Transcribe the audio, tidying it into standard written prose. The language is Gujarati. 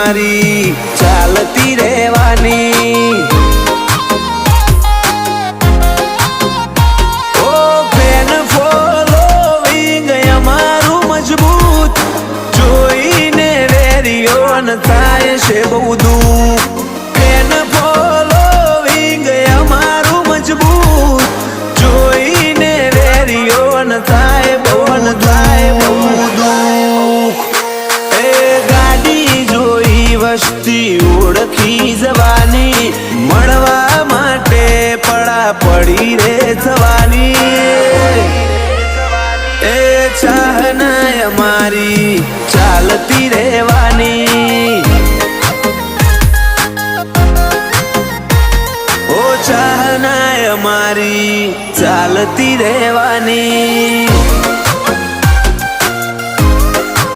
અમારી ચાલતી રહેવાની। ઓ ફેન ફોલોવિંગ અમારું મજબૂત, જોઈને વેરિયોન થાય છે બહુ દુઃખ। ફેન ફોલોવિંગ અમારું મજબૂત, જોઈને વેરિયોન થાય બહુ દુઃખ। એ ગાડી જોઈ વસ્તી ઓળખી જવાની, મળવા માટે પડા પડી રે થવાની। એ ચાહના અમારી ચાલતી રહેવાની। ઓ ચાહના અમારી ચાલતી રહેવાની।